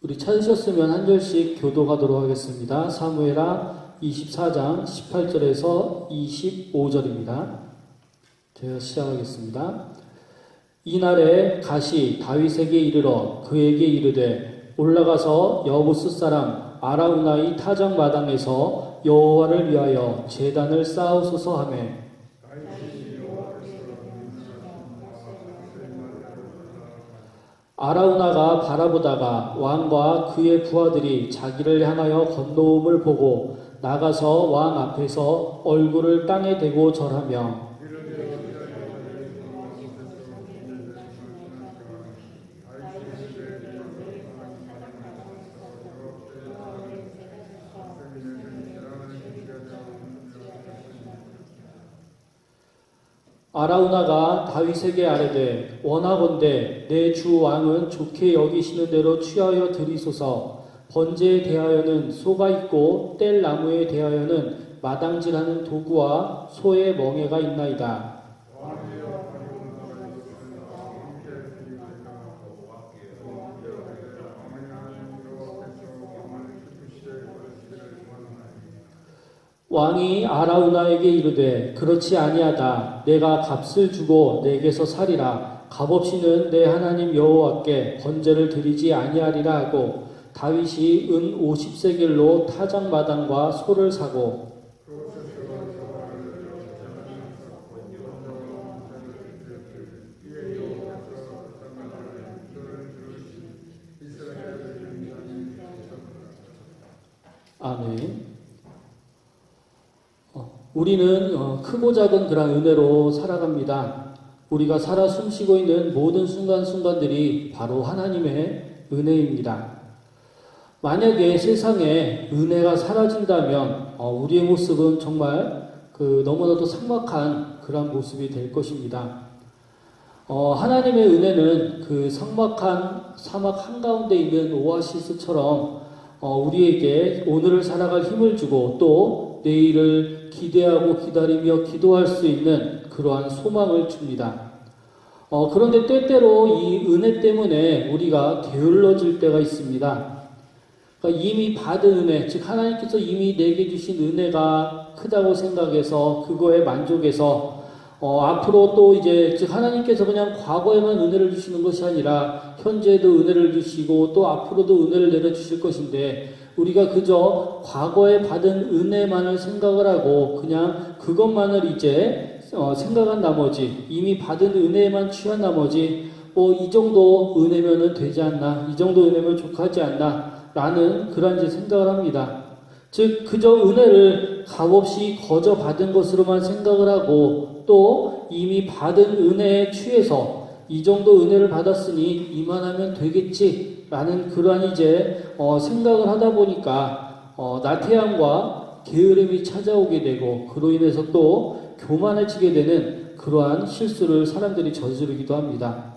우리 찾으셨으면 한 절씩 교도하도록 하겠습니다. 사무엘하 24장 18절에서 25절입니다. 제가 시작하겠습니다. 이날에 갓이 다윗에게 이르러 그에게 이르되 올라가서 여부스 사람 아라우나의 타작 마당에서 여호와를 위하여 제단을 쌓으소서 하매 아라우나가 바라보다가 왕과 그의 부하들이 자기를 향하여 건너옴을 보고 나가서 왕 앞에서 얼굴을 땅에 대고 절하며 아라우나가 다윗에게 아뢰되 원하건대 내 주 왕은 좋게 여기시는 대로 취하여 드리소서. 번제에 대하여는 소가 있고 뗄 나무에 대하여는 마당질하는 도구와 소의 멍에가 있나이다. 왕이 아라우나에게 이르되 그렇지 아니하다. 내가 값을 주고 내게서 사리라. 값없이는 내 하나님 여호와께 번제를 드리지 아니하리라 하고 다윗이 은 50세겔로 타작 마당과 소를 사고 아멘. 우리는 크고 작은 그런 은혜로 살아갑니다. 우리가 살아 숨쉬고 있는 모든 순간순간들이 바로 하나님의 은혜입니다. 만약에 세상에 은혜가 사라진다면 우리의 모습은 정말 너무나도 삭막한 그런 모습이 될 것입니다. 하나님의 은혜는 그 삭막한 사막 한가운데 있는 오아시스처럼 우리에게 오늘을 살아갈 힘을 주고 또 내일을 기대하고 기다리며 기도할 수 있는 그러한 소망을 줍니다. 그런데 때때로 이 은혜 때문에 우리가 게을러질 때가 있습니다. 그러니까 이미 받은 은혜, 즉 하나님께서 이미 내게 주신 은혜가 크다고 생각해서 그거에 만족해서 앞으로 또 이제 즉 하나님께서 그냥 과거에만 은혜를 주시는 것이 아니라 현재에도 은혜를 주시고 또 앞으로도 은혜를 내려주실 것인데 우리가 그저 과거에 받은 은혜만을 생각을 하고 그냥 그것만을 이제 생각한 나머지 이미 받은 은혜에만 취한 나머지 이 정도 은혜면은 되지 않나, 이 정도 은혜면 족하지 않나 라는 그런 이제 생각을 합니다. 즉 그저 은혜를 값없이 거저 받은 것으로만 생각을 하고 또 이미 받은 은혜에 취해서 이 정도 은혜를 받았으니 이만하면 되겠지 라는 그러한 이제 생각을 하다 보니까 나태함과 게으름이 찾아오게 되고 그로 인해서 또 교만해지게 되는 그러한 실수를 사람들이 저지르기도 합니다.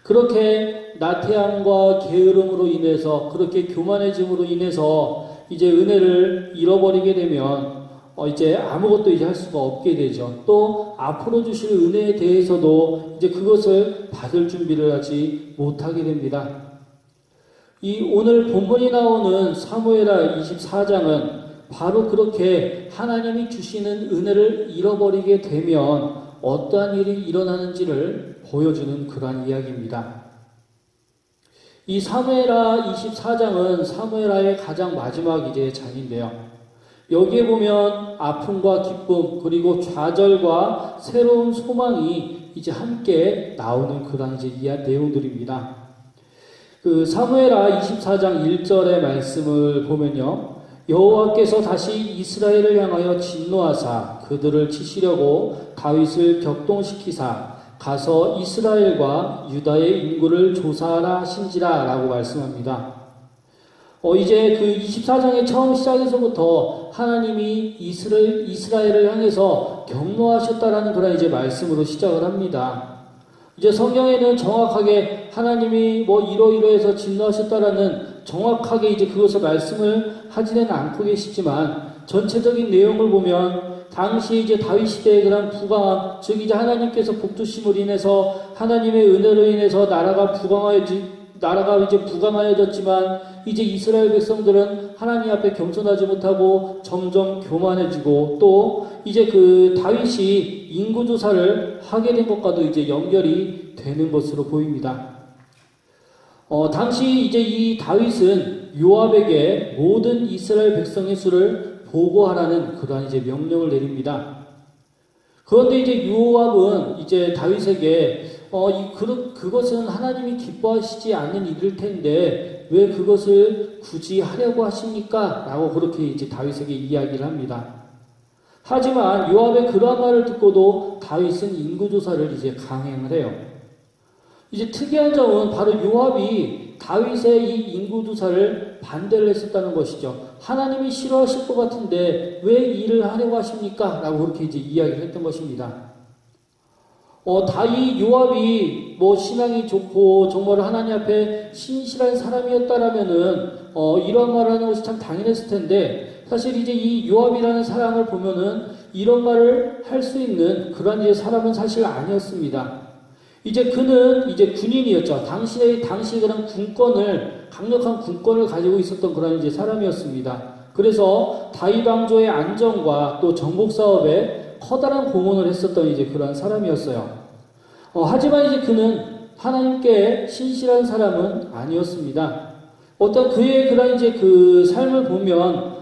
그렇게 나태함과 게으름으로 인해서 그렇게 교만해짐으로 인해서 이제 은혜를 잃어버리게 되면 이제 아무것도 이제 할 수가 없게 되죠. 또 앞으로 주실 은혜에 대해서도 이제 그것을 받을 준비를 하지 못하게 됩니다. 이 오늘 본문이 나오는 사무엘하 24장은 바로 그렇게 하나님이 주시는 은혜를 잃어버리게 되면 어떠한 일이 일어나는지를 보여주는 그러한 이야기입니다. 이 사무엘하 24장은 사무엘하의 가장 마지막 이제 장인데요. 여기에 보면 아픔과 기쁨 그리고 좌절과 새로운 소망이 이제 함께 나오는 그런 이제 내용들입니다. 그 사무엘하 24장 1절의 말씀을 보면요. 여호와께서 다시 이스라엘을 향하여 진노하사 그들을 치시려고 다윗을 격동시키사 가서 이스라엘과 유다의 인구를 조사하라 하신지라 라고 말씀합니다. 이제 그 24장의 처음 시작에서부터 하나님이 이스라엘을 향해서 경노하셨다라는 그런 이제 말씀으로 시작을 합니다. 이제 성경에는 정확하게 하나님이 이러이러해서 진노하셨다라는 정확하게 이제 그것을 말씀을 하지는 않고 계시지만 전체적인 내용을 보면 당시 이제 다윗 시대의 그런 부강함, 즉 이제 하나님께서 복주심으로 인해서 하나님의 은혜로 인해서 나라가 나라가 이제 부강하여졌지만 이제 이스라엘 백성들은 하나님 앞에 겸손하지 못하고 점점 교만해지고 또 이제 그 다윗이 인구조사를 하게 된 것과도 이제 연결이 되는 것으로 보입니다. 당시 이제 이 다윗은 요압에게 모든 이스라엘 백성의 수를 보고하라는 그러한 이제 명령을 내립니다. 그런데 이제 요압은 이제 다윗에게 그것은 하나님이 기뻐하시지 않는 일일 텐데 왜 그것을 굳이 하려고 하십니까? 라고 그렇게 이제 다윗에게 이야기를 합니다. 하지만 요압의 그러한 말을 듣고도 다윗은 인구조사를 이제 강행을 해요. 이제 특이한 점은 바로 요압이 다윗의 이 인구조사를 반대를 했었다는 것이죠. 하나님이 싫어하실 것 같은데 왜 일을 하려고 하십니까? 라고 그렇게 이제 이야기를 했던 것입니다. 다윗 요압이 신앙이 좋고 정말 하나님 앞에 신실한 사람이었다라면은 이런 말을 하는 것이 참 당연했을 텐데 사실 이제 이 요압이라는 사람을 보면은 이런 말을 할 수 있는 그런 이제 사람은 사실 아니었습니다. 이제 그는 이제 군인이었죠. 당시 그런 강력한 군권을 가지고 있었던 그런 이제 사람이었습니다. 그래서 다윗 왕조의 안정과 또 정복 사업에 커다란 공헌을 했었던 이제 그런 사람이었어요. 하지만 이제 그는 하나님께 신실한 사람은 아니었습니다. 어떤 그의 그런 이제 그 삶을 보면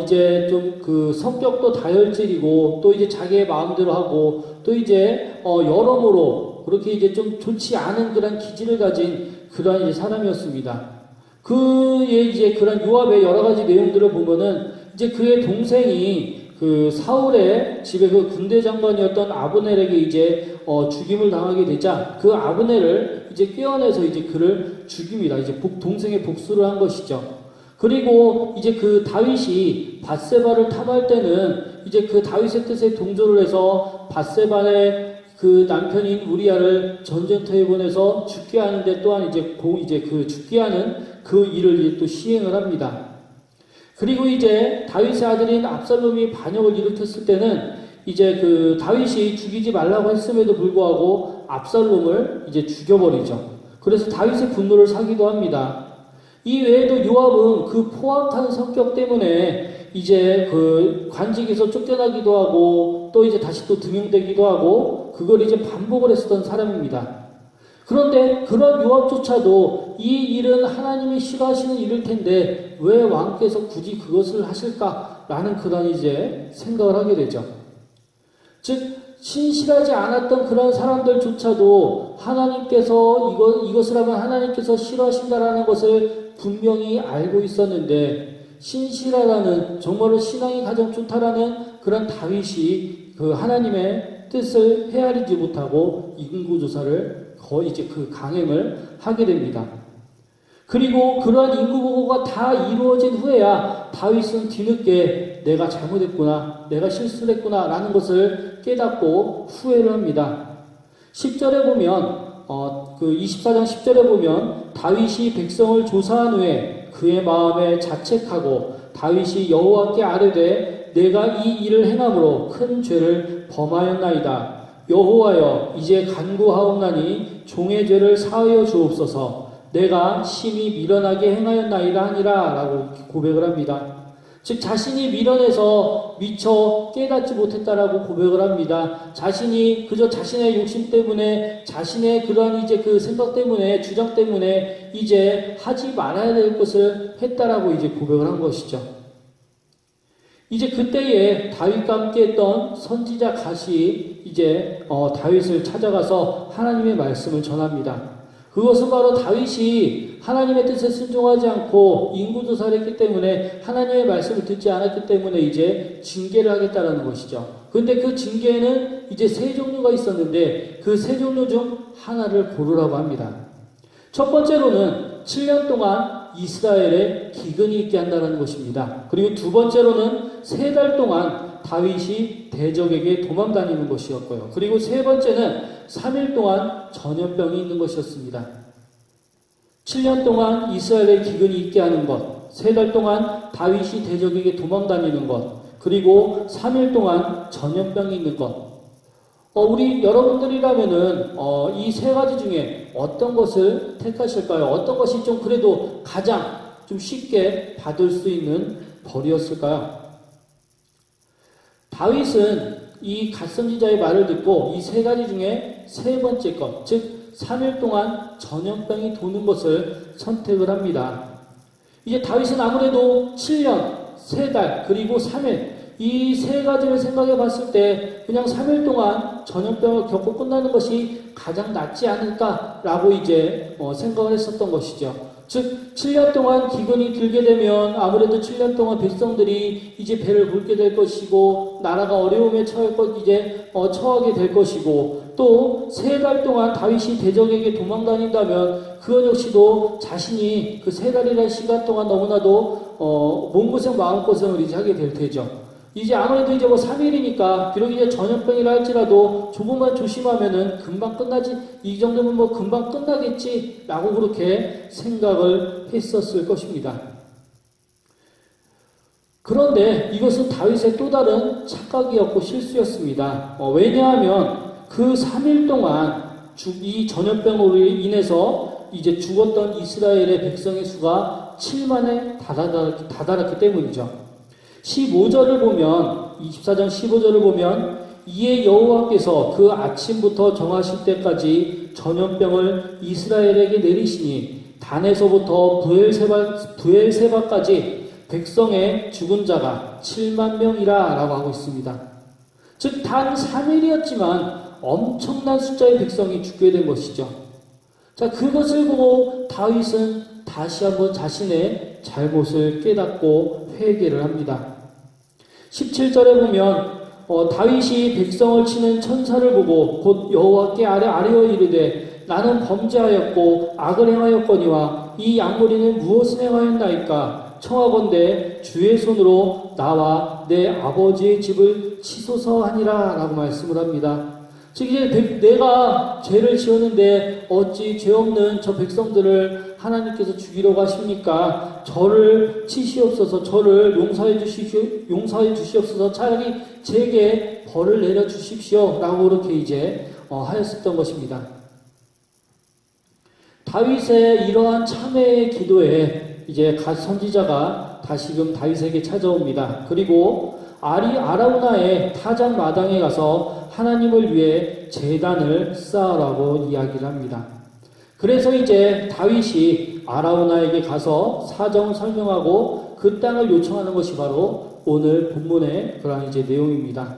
이제 좀 그 성격도 다혈질이고 또 이제 자기의 마음대로 하고 또 이제 여러모로 그렇게 이제 좀 좋지 않은 그런 기질을 가진 그런 이제 사람이었습니다. 그의 이제 그런 요압의 여러 가지 내용들을 보면은 이제 그의 동생이 그 사울의 집에 그 군대 장관이었던 아브넬에게 이제 죽임을 당하게 되자 그 아브넬을 이제 꿰어내서 이제 그를 죽입니다. 이제 동생의 복수를 한 것이죠. 그리고 이제 그 다윗이 밧세바를 탐할 때는 이제 그 다윗의 뜻에 동조를 해서 밧세바의 그 남편인 우리아를 전쟁터에 보내서 죽게 하는데 또한 이제 그 죽게 하는 그 일을 이제 또 시행을 합니다. 그리고 이제 다윗의 아들인 압살롬이 반역을 일으켰을 때는 이제 그 다윗이 죽이지 말라고 했음에도 불구하고 압살롬을 이제 죽여버리죠. 그래서 다윗의 분노를 사기도 합니다. 이 외에도 요압은 그 포악한 성격 때문에 이제 그 관직에서 쫓겨나기도 하고 또 이제 다시 또 등용되기도 하고 그걸 이제 반복을 했었던 사람입니다. 그런데 그런 요압조차도 이 일은 하나님이 싫어하시는 일일 텐데 왜 왕께서 굳이 그것을 하실까라는 그런 이제 생각을 하게 되죠. 즉 신실하지 않았던 그런 사람들조차도 하나님께서 이것을 하면 하나님께서 싫어하신다라는 것을 분명히 알고 있었는데 신실하라는 정말로 신앙이 가장 좋다라는 그런 다윗이 그 하나님의 뜻을 헤아리지 못하고 인구조사를 거의 이제 그 강행을 하게 됩니다. 그리고 그러한 인구보고가 다 이루어진 후에야 다윗은 뒤늦게 내가 잘못했구나, 내가 실수를 했구나 라는 것을 깨닫고 후회를 합니다. 10절에 보면 그 24장 10절에 보면 다윗이 백성을 조사한 후에 그의 마음에 자책하고 다윗이 여호와께 아뢰되 내가 이 일을 행함으로 큰 죄를 범하였나이다. 여호와여 이제 간구하옵나니 종의 죄를 사하여 주옵소서. 내가 심히 미련하게 행하였나이다 하니라 라고 고백을 합니다. 즉 자신이 미련해서 미처 깨닫지 못했다라고 고백을 합니다. 자신이 그저 자신의 욕심 때문에 자신의 그러한 이제 그 생각 때문에 주장 때문에 이제 하지 말아야 될 것을 했다라고 이제 고백을 한 것이죠. 이제 그때에 다윗과 함께 했던 선지자 갓이 이제 다윗을 찾아가서 하나님의 말씀을 전합니다. 그것은 바로 다윗이 하나님의 뜻에 순종하지 않고 인구조사를 했기 때문에 하나님의 말씀을 듣지 않았기 때문에 이제 징계를 하겠다라는 것이죠. 그런데 그 징계에는 이제 세 종류가 있었는데 그 세 종류 중 하나를 고르라고 합니다. 첫 번째로는 7년 동안 이스라엘에 기근이 있게 한다는 것입니다. 그리고 두 번째로는 3달 동안 다윗이 대적에게 도망다니는 것이었고요. 그리고 세 번째는 3일 동안 전염병이 있는 것이었습니다. 7년 동안 이스라엘에 기근이 있게 하는 것, 3달 동안 다윗이 대적에게 도망다니는 것, 그리고 3일 동안 전염병이 있는 것. 우리 여러분들이라면은 이 세 가지 중에 어떤 것을 택하실까요? 어떤 것이 좀 그래도 가장 좀 쉽게 받을 수 있는 벌이었을까요? 다윗은 이 갓선지자의 말을 듣고 이 세 가지 중에 세 번째 것, 즉 3일 동안 전염병이 도는 것을 선택을 합니다. 이제 다윗은 아무래도 7년, 3달, 그리고 3일 이 세 가지를 생각해 봤을 때 그냥 3일 동안 전염병을 겪고 끝나는 것이 가장 낫지 않을까라고 이제 생각을 했었던 것이죠. 즉 7년 동안 기근이 들게 되면 아무래도 7년 동안 백성들이 이제 배를 굴게 될 것이고 나라가 어려움에 처하게 될 것이고 또 3달 동안 다윗이 대적에게 도망다닌다면 그것 역시도 자신이 그 3달이라는 시간 동안 너무나도 몸고생 마음고생을 이제 하게 될 테죠. 이제 아무래도 이제 3일이니까 비록 이제 전염병이라 할지라도 조금만 조심하면은 금방 끝나지, 이 정도면 금방 끝나겠지라고 그렇게 생각을 했었을 것입니다. 그런데 이것은 다윗의 또 다른 착각이었고 실수였습니다. 왜냐하면 그 3일 동안 이 전염병으로 인해서 이제 죽었던 이스라엘의 백성의 수가 7만에 다다랐기 때문이죠. 15절을 보면 24장 15절을 보면 이에 여호와께서 그 아침부터 정하실 때까지 전염병을 이스라엘에게 내리시니 단에서부터 부엘세바까지 백성의 죽은 자가 7만 명이라 라고 하고 있습니다. 즉 단 3일이었지만 엄청난 숫자의 백성이 죽게 된 것이죠. 자, 그것을 보고 다윗은 다시 한번 자신의 잘못을 깨닫고 회개를 합니다. 17절에 보면 다윗이 백성을 치는 천사를 보고 곧 여호와께 아뢰어 이르되 나는 범죄하였고 악을 행하였거니와 이 양무리는 무엇을 행하였나이까 청하건대 주의 손으로 나와 내 아버지의 집을 치소서 하니라 라고 말씀을 합니다. 즉 이제 내가 죄를 지었는데 어찌 죄 없는 저 백성들을 하나님께서 죽이려고 하십니까? 저를 치시옵소서, 저를 용서해 주시옵소서, 차라리 제게 벌을 내려 주십시오 라고 그렇게 이제 하였었던 것입니다. 다윗의 이러한 참회의 기도에 이제 갓 선지자가 다시금 다윗에게 찾아옵니다. 그리고 아라우나의 타작 마당에 가서 하나님을 위해 제단을 쌓으라고 이야기를 합니다. 그래서 이제 다윗이 아라우나에게 가서 사정을 설명하고 그 땅을 요청하는 것이 바로 오늘 본문의 그런 이제 내용입니다.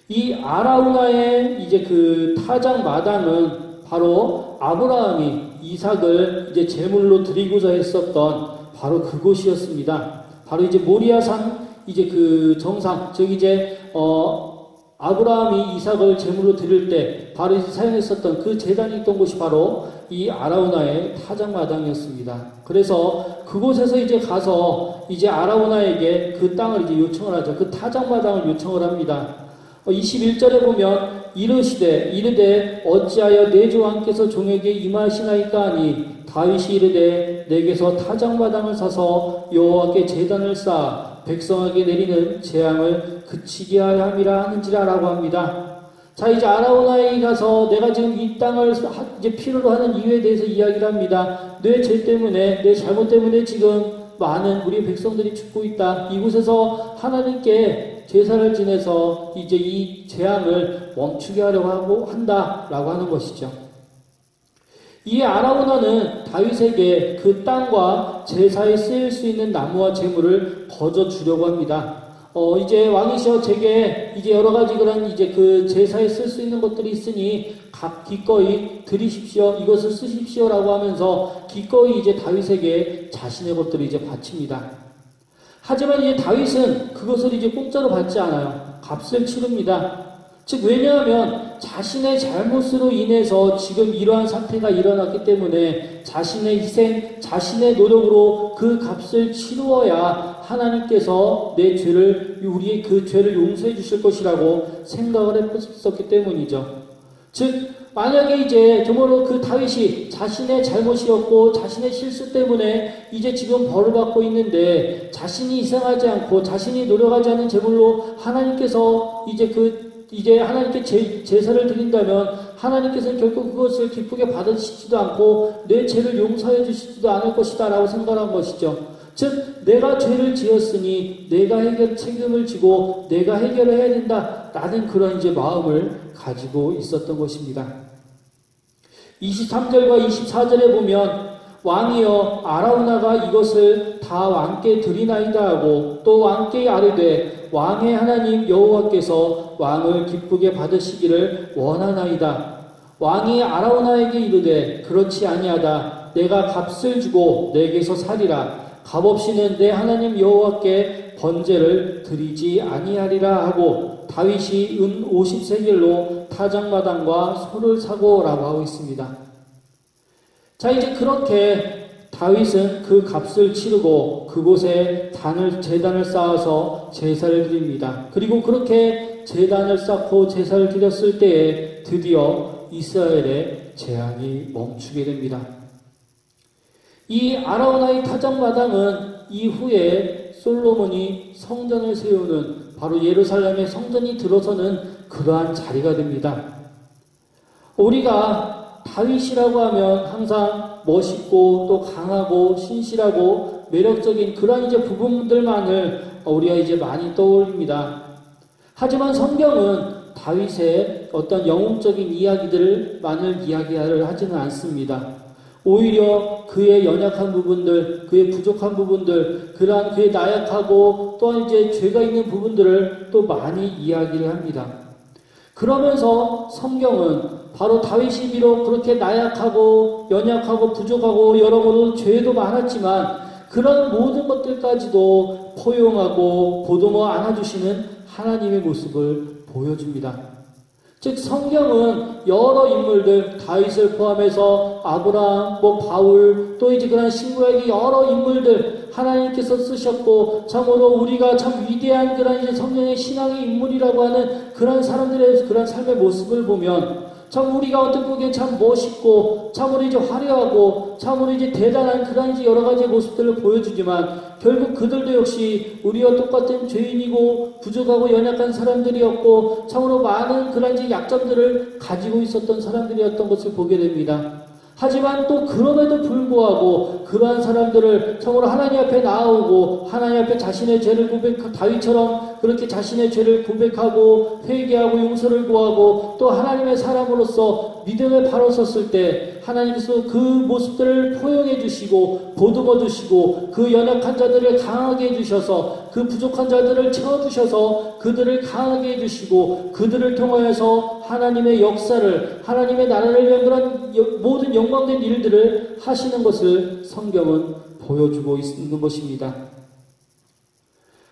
이 아라우나의 이제 그 타작 마당은 바로 아브라함이 이삭을 이제 제물로 드리고자 했었던 바로 그곳이었습니다. 바로 이제 모리아산 이제 그 정상, 즉 이제 아브라함이 이삭을 제물로 드릴 때 바로 사용했었던 그 제단이 있던 곳이 바로 이 아라우나의 타작마당이었습니다. 그래서 그곳에서 이제 가서 이제 아라우나에게 그 땅을 이제 요청을 하죠. 그 타작마당을 요청을 합니다. 21절에 보면 이르되 어찌하여 내 주 왕께서 종에게 임하시나이까 하니 다윗이 이르되 내게서 타작마당을 사서 여호와께 제단을 쌓아 백성에게 내리는 재앙을 그치게 하려 함이라 하는지라 라고 합니다. 자, 이제 아라우나에 가서 내가 지금 이 땅을 이제 필요로 하는 이유에 대해서 이야기를 합니다. 내 죄 때문에, 내 잘못 때문에 지금 많은 우리 백성들이 죽고 있다. 이곳에서 하나님께 제사를 지내서 이제 이 재앙을 멈추게 하려고 한다라고 하는 것이죠. 이 아라우나는 다윗에게 그 땅과 제사에 쓰일 수 있는 나무와 재물을 거저 주려고 합니다. 이제 왕이시여 제게 이제 여러 가지 그런 이제 그 제사에 쓸 수 있는 것들이 있으니 기꺼이 드리십시오. 이것을 쓰십시오라고 하면서 기꺼이 이제 다윗에게 자신의 것들을 이제 바칩니다. 하지만 이제 다윗은 그것을 이제 공짜로 받지 않아요. 값을 치릅니다. 즉 왜냐하면 자신의 잘못으로 인해서 지금 이러한 사태가 일어났기 때문에 자신의 희생, 자신의 노력으로 그 값을 치루어야 하나님께서 우리의 그 죄를 용서해 주실 것이라고 생각을 했었기 때문이죠. 즉 만약에 이제 정말로 그 다윗이 자신의 잘못이었고 자신의 실수 때문에 이제 지금 벌을 받고 있는데 자신이 희생하지 않고 자신이 노력하지 않은 제물로 하나님께서 이제 그 이제 하나님께 제사를 드린다면 하나님께서는 결국 그것을 기쁘게 받으시지도 않고 내 죄를 용서해 주시지도 않을 것이다 라고 생각한 것이죠. 즉 내가 죄를 지었으니 내가 책임을 지고 내가 해결을 해야 된다 라는 그런 이제 마음을 가지고 있었던 것입니다. 23절과 24절에 보면 왕이여 아라우나가 이것을 다 왕께 드리나이다 하고 또 왕께 아뢰되 왕의 하나님 여호와께서 왕을 기쁘게 받으시기를 원하나이다. 왕이 아라우나에게 이르되 그렇지 아니하다. 내가 값을 주고 내게서 살이라. 값없이는 내 하나님 여호와께 번제를 드리지 아니하리라 하고 다윗이 은 50세겔로 타작마당과 소를 사고 라고 하고 있습니다. 자, 이제 그렇게 다윗은 그 값을 치르고 그곳에 제단을 쌓아서 제사를 드립니다. 그리고 그렇게 제단을 쌓고 제사를 드렸을 때에 드디어 이스라엘의 재앙이 멈추게 됩니다. 이 아라우나의 타작마당은 이후에 솔로몬이 성전을 세우는 바로 예루살렘의 성전이 들어서는 그러한 자리가 됩니다. 우리가 다윗이라고 하면 항상 멋있고 또 강하고 신실하고 매력적인 그런 이제 부분들만을 우리가 이제 많이 떠올립니다. 하지만 성경은 다윗의 어떤 영웅적인 이야기들만을 이야기를 하지는 않습니다. 오히려 그의 연약한 부분들, 그의 부족한 부분들, 그러한 그의 나약하고 또 이제 죄가 있는 부분들을 또 많이 이야기를 합니다. 그러면서 성경은 바로 다윗이 비록 그렇게 나약하고 연약하고 부족하고 여러모로 죄도 많았지만 그런 모든 것들까지도 포용하고 보듬어 안아주시는 하나님의 모습을 보여줍니다. 즉 성경은 여러 인물들 다윗을 포함해서 아브라함, 바울 또 이제 그런 신구약의 여러 인물들 하나님께서 쓰셨고 참으로 우리가 참 위대한 그런 이제 성령의 신앙의 인물이라고 하는 그런 사람들의 그런 삶의 모습을 보면 참 우리가 어떻게 보기엔 참 멋있고 참으로 이제 화려하고 참으로 이제 대단한 그런 이제 여러 가지 모습들을 보여주지만 결국 그들도 역시 우리와 똑같은 죄인이고 부족하고 연약한 사람들이었고 참으로 많은 그런 이제 약점들을 가지고 있었던 사람들이었던 것을 보게 됩니다. 하지만 또 그럼에도 불구하고 그러한 사람들을 참으로 하나님 앞에 나아오고 하나님 앞에 자신의 죄를 다윗처럼 그렇게 자신의 죄를 고백하고 회개하고 용서를 구하고 또 하나님의 사람으로서 믿음에 바로 섰을 때 하나님께서 그 모습들을 포용해 주시고 보듬어 주시고 그 연약한 자들을 강하게 해주셔서 그 부족한 자들을 채워주셔서 그들을 강하게 해주시고 그들을 통하여서 하나님의 역사를 하나님의 나라를 위한 그런 모든 영광된 일들을 하시는 것을 성경은 보여주고 있는 것입니다.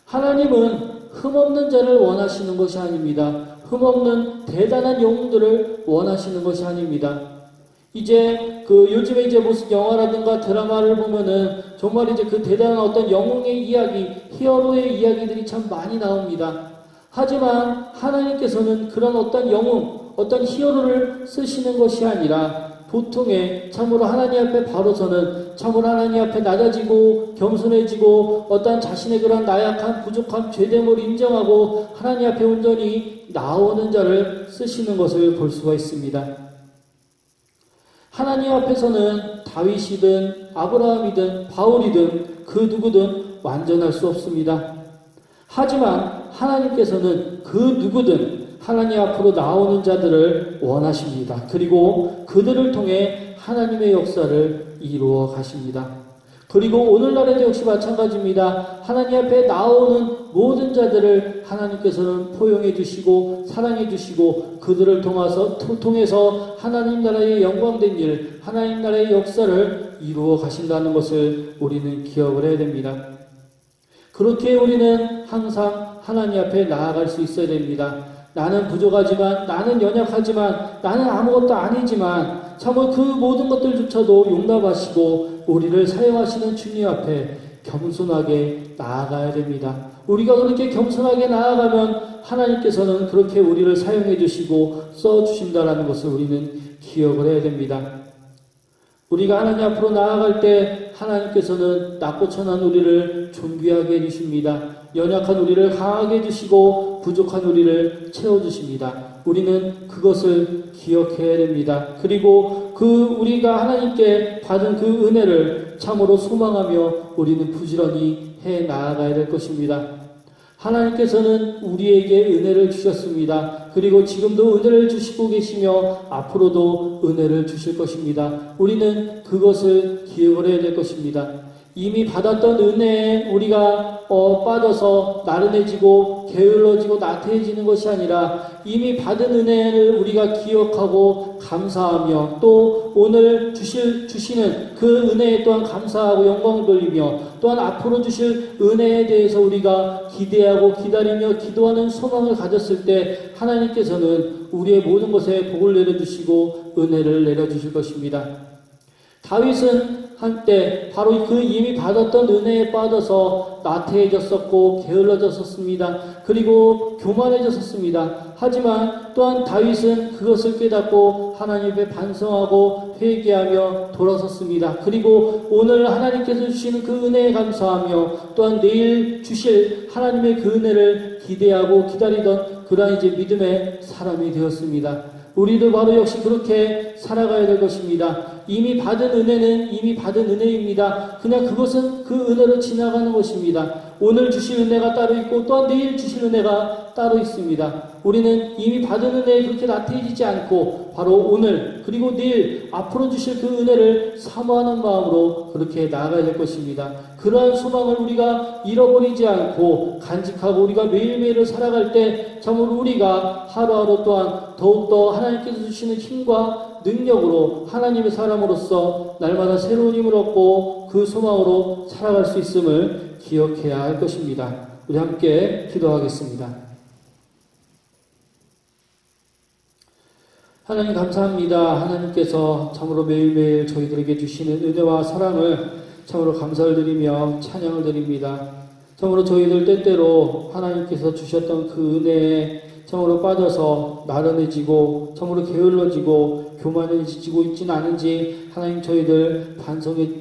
하나님은 흠없는 자를 원하시는 것이 아닙니다. 흠없는 대단한 영웅들을 원하시는 것이 아닙니다. 이제 요즘에 이제 무슨 영화라든가 드라마를 보면은 정말 이제 그 대단한 어떤 영웅의 이야기, 히어로의 이야기들이 참 많이 나옵니다. 하지만 하나님께서는 그런 어떤 영웅, 어떤 히어로를 쓰시는 것이 아니라 보통의 참으로 하나님 앞에 바로 서는 참으로 하나님 앞에 낮아지고 겸손해지고 어떤 자신의 그런 나약한 부족한 죄됨을 인정하고 하나님 앞에 온전히 나오는 자를 쓰시는 것을 볼 수가 있습니다. 하나님 앞에서는 다윗이든 아브라함이든 바울이든 그 누구든 완전할 수 없습니다. 하지만 하나님께서는 그 누구든 하나님 앞으로 나오는 자들을 원하십니다. 그리고 그들을 통해 하나님의 역사를 이루어 가십니다. 그리고 오늘날에도 역시 마찬가지입니다. 하나님 앞에 나오는 모든 자들을 하나님께서는 포용해 주시고 사랑해 주시고 그들을 통해서 하나님 나라의 영광된 일, 하나님 나라의 역사를 이루어 가신다는 것을 우리는 기억을 해야 됩니다. 그렇게 우리는 항상 하나님 앞에 나아갈 수 있어야 됩니다. 나는 부족하지만, 나는 연약하지만, 나는 아무것도 아니지만 참으로 그 모든 것들조차도 용납하시고 우리를 사용하시는 주님 앞에 겸손하게 나아가야 됩니다. 우리가 그렇게 겸손하게 나아가면 하나님께서는 그렇게 우리를 사용해 주시고 써 주신다라는 것을 우리는 기억을 해야 됩니다. 우리가 하나님 앞으로 나아갈 때 하나님께서는 낮고 천한 우리를 존귀하게 해주십니다. 연약한 우리를 강하게 해주시고 부족한 우리를 채워주십니다. 우리는 그것을 기억해야 됩니다. 그리고 우리가 하나님께 받은 그 은혜를 참으로 소망하며 우리는 부지런히 해 나아가야 될 것입니다. 하나님께서는 우리에게 은혜를 주셨습니다. 그리고 지금도 은혜를 주시고 계시며 앞으로도 은혜를 주실 것입니다. 우리는 그것을 기억을 해야 될 것입니다. 이미 받았던 은혜에 우리가 빠져서 나른해지고 게을러지고 나태해지는 것이 아니라 이미 받은 은혜를 우리가 기억하고 감사하며 또 오늘 주시는 그 은혜에 또한 감사하고 영광을 돌리며 또한 앞으로 주실 은혜에 대해서 우리가 기대하고 기다리며 기도하는 소망을 가졌을 때 하나님께서는 우리의 모든 것에 복을 내려주시고 은혜를 내려주실 것입니다. 다윗은 한때 바로 그 이미 받았던 은혜에 빠져서 나태해졌었고 게을러졌었습니다. 그리고 교만해졌었습니다. 하지만 또한 다윗은 그것을 깨닫고 하나님 앞에 반성하고 회개하며 돌아섰습니다. 그리고 오늘 하나님께서 주시는 그 은혜에 감사하며 또한 내일 주실 하나님의 그 은혜를 기대하고 기다리던 그러한 이제 믿음의 사람이 되었습니다. 우리도 바로 역시 그렇게 살아가야 될 것입니다. 이미 받은 은혜는 이미 받은 은혜입니다. 그냥 그것은 그 은혜로 지나가는 것입니다. 오늘 주실 은혜가 따로 있고 또한 내일 주실 은혜가 따로 있습니다. 우리는 이미 받은 은혜에 그렇게 나태해지지 않고 바로 오늘 그리고 내일 앞으로 주실 그 은혜를 사모하는 마음으로 그렇게 나아가야 될 것입니다. 그러한 소망을 우리가 잃어버리지 않고 간직하고 우리가 매일매일을 살아갈 때 참으로 우리가 하루하루 또한 더욱더 하나님께서 주시는 힘과 능력으로 하나님의 사람으로서 날마다 새로운 힘을 얻고 그 소망으로 살아갈 수 있음을 기억해야 할 것입니다. 우리 함께 기도하겠습니다. 하나님 감사합니다. 하나님께서 참으로 매일매일 저희들에게 주시는 은혜와 사랑을 참으로 감사를 드리며 찬양을 드립니다. 참으로 저희들 때때로 하나님께서 주셨던 그 은혜에 참으로 빠져서 나른해지고 참으로 게을러지고 교만해지고 있지는 않은지 하나님 저희들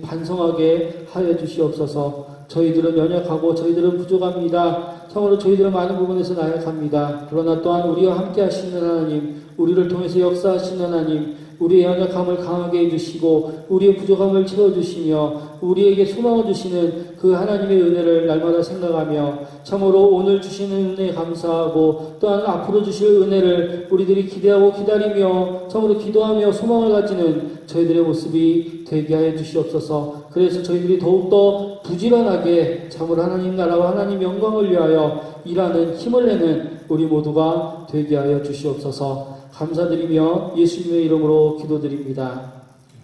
반성하게 하여 주시옵소서. 저희들은 연약하고 저희들은 부족합니다. 참으로 저희들은 많은 부분에서 나약합니다. 그러나 또한 우리와 함께 하시는 하나님, 우리를 통해서 역사하시는 하나님, 우리의 연약함을 강하게 해주시고 우리의 부족함을 채워주시며 우리에게 소망을 주시는 그 하나님의 은혜를 날마다 생각하며 참으로 오늘 주시는 은혜에 감사하고 또한 앞으로 주실 은혜를 우리들이 기대하고 기다리며 참으로 기도하며 소망을 가지는 저희들의 모습이 되게 하여 주시옵소서. 그래서 저희들이 더욱더 부지런하게 참으로 하나님 나라와 하나님 영광을 위하여 일하는 힘을 내는 우리 모두가 되게 하여 주시옵소서. 감사드리며 예수님의 이름으로 기도드립니다.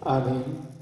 아멘.